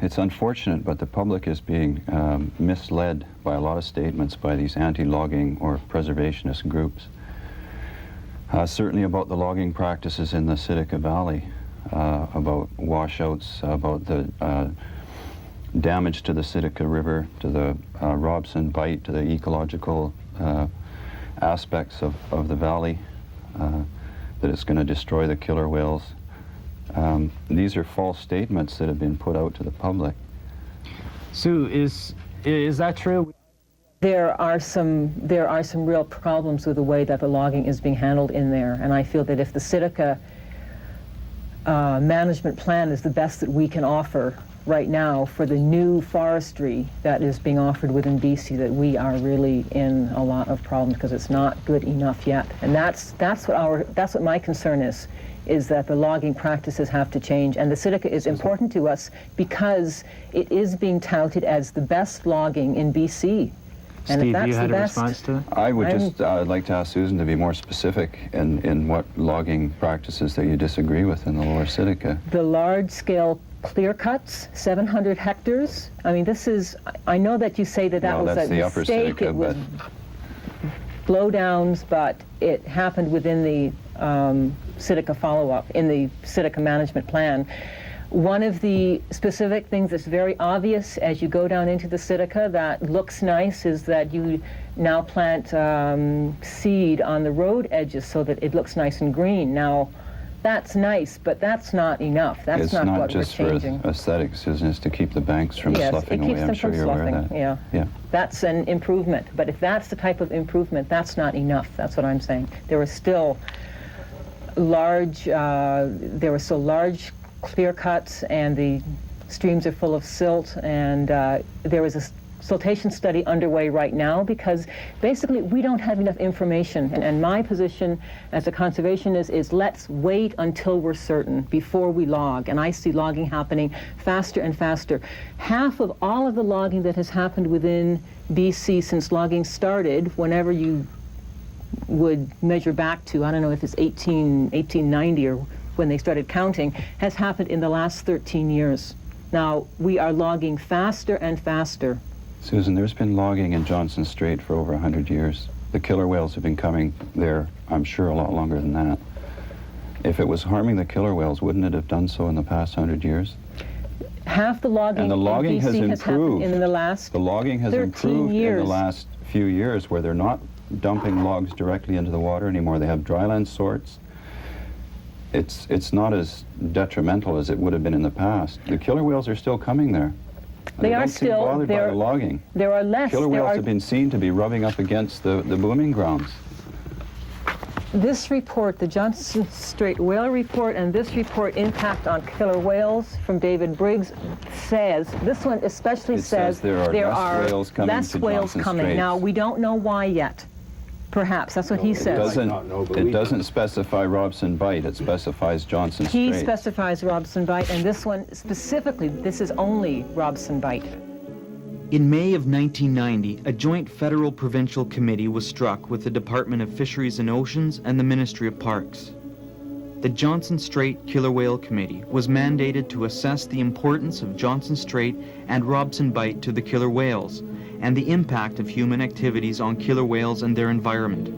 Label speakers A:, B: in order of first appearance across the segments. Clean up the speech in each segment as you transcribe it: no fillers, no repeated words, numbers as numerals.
A: it's unfortunate, but the public is being misled by a lot of statements by these anti-logging or preservationist groups. Certainly about the logging practices in the Tsitika Valley, about washouts, about the damage to the Tsitika River, to the Robson Bight, to the ecological aspects of the valley, that it's going to destroy the killer whales. These are false statements that have been put out to the public.
B: Sue, is that true?
C: There are some real problems with the way that the logging is being handled in there, and I feel that if the Tsitika management plan is the best that we can offer right now for the new forestry that is being offered within BC, that we are really in a lot of problems because it's not good enough yet. And that's what my concern is that the logging practices have to change. And the Tsitika is important to us because it is being touted as the best logging in BC. And
B: Steve,
C: if that's
B: you had
C: the
B: a
C: best,
B: response to that?
A: I would just like to ask Susan to be more specific in what logging practices that you disagree with in the lower Tsitika.
C: the large-scale clear cuts, 700 hectares. I mean, this is, I know that you say that
A: Well,
C: was
A: that's
C: a
A: the upper
C: mistake,
A: Tsitika,
C: it was blowdowns, but it happened within the Tsitika follow-up, in the Tsitika management plan. One of the specific things that's very obvious as you go down into the Tsitika that looks nice is that you now plant seed on the road edges so that it looks nice and green. Now, that's nice, but that's not enough. That's not what we're changing.
A: It's not just for aesthetics, isn't it? It's to keep the banks from sloughing away. I'm sure you're aware of that.
C: Yeah. That's an improvement, but if that's the type of improvement, that's not enough. That's what I'm saying. There were still large clear cuts, and the streams are full of silt, and there is a siltation study underway right now because basically we don't have enough information, and my position as a conservationist is let's wait until we're certain before we log, and I see logging happening faster and faster. Half of all of the logging that has happened within BC since logging started, whenever you would measure back to, I don't know if it's 1890 or when they started counting, has happened in the last 13 years. Now, we are logging faster and faster.
A: Susan, there's been logging in Johnson Strait for over 100 years. The killer whales have been coming there, I'm sure, a lot longer than that. If it was harming the killer whales, wouldn't it have done so in the past 100 years?
C: Half the logging,
A: and the logging
C: in BC
A: has improved.
C: in the last
A: The logging has
C: 13
A: improved
C: years.
A: in the last few years, where they're not dumping logs directly into the water anymore. They have dryland sorts. It's not as detrimental as it would have been in the past. The killer whales are still coming there.
C: They are
A: don't seem
C: still
A: bothered by the logging.
C: There are less.
A: Killer whales have been seen to be rubbing up against the booming grounds.
C: This report, the Johnson Strait Whale Report, and this report, Impact on Killer Whales, from David Briggs, says, this one especially says
A: there are less whales coming.
C: Now, we don't know why yet. Perhaps, that's what he says.
A: It doesn't specify Robson Bight, it specifies Johnson Strait.
C: He specifies Robson Bight, and this one specifically, this is only Robson Bight.
D: In May of 1990, a joint federal-provincial committee was struck with the Department of Fisheries and Oceans and the Ministry of Parks. The Johnson Strait Killer Whale Committee was mandated to assess the importance of Johnson Strait and Robson Bight to the killer whales and the impact of human activities on killer whales and their environment.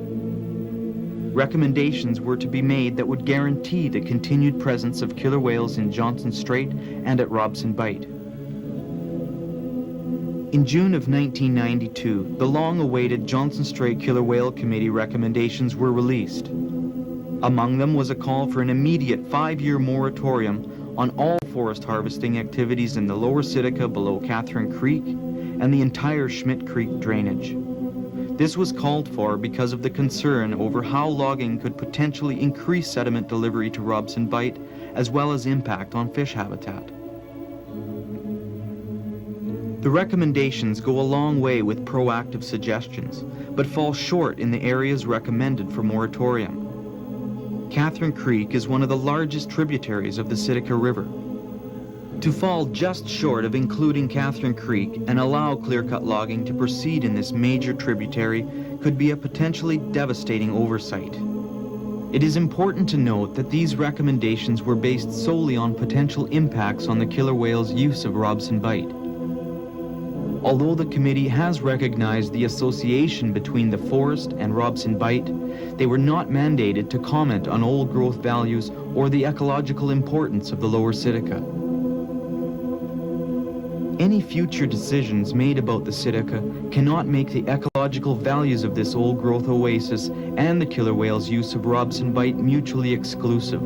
D: Recommendations were to be made that would guarantee the continued presence of killer whales in Johnson Strait and at Robson Bight. In June of 1992, the long-awaited Johnson Strait Killer Whale Committee recommendations were released. Among them was a call for an immediate 5-year moratorium on all forest harvesting activities in the lower Tsitika below Catherine Creek and the entire Schmidt Creek drainage. This was called for because of the concern over how logging could potentially increase sediment delivery to Robson Bight, as well as impact on fish habitat. The recommendations go a long way with proactive suggestions, but fall short in the areas recommended for moratorium. Catherine Creek is one of the largest tributaries of the Tsitika River. To fall just short of including Catherine Creek and allow clear-cut logging to proceed in this major tributary could be a potentially devastating oversight. It is important to note that these recommendations were based solely on potential impacts on the killer whale's use of Robson Bight. Although the committee has recognized the association between the forest and Robson Bight, they were not mandated to comment on old growth values or the ecological importance of the lower Tsitika. Any future decisions made about the Tsitika cannot make the ecological values of this old growth oasis and the killer whale's use of Robson Bight mutually exclusive.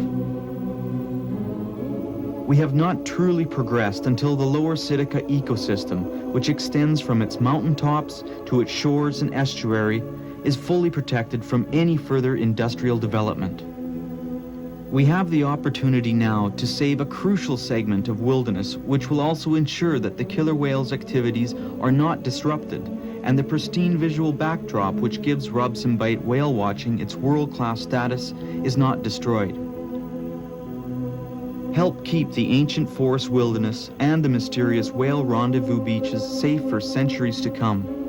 D: We have not truly progressed until the lower Tsitika ecosystem, which extends from its mountaintops to its shores and estuary, is fully protected from any further industrial development. We have the opportunity now to save a crucial segment of wilderness, which will also ensure that the killer whale's activities are not disrupted, and the pristine visual backdrop which gives Robson Bight whale watching its world-class status is not destroyed. Help keep the ancient forest wilderness and the mysterious whale rendezvous beaches safe for centuries to come.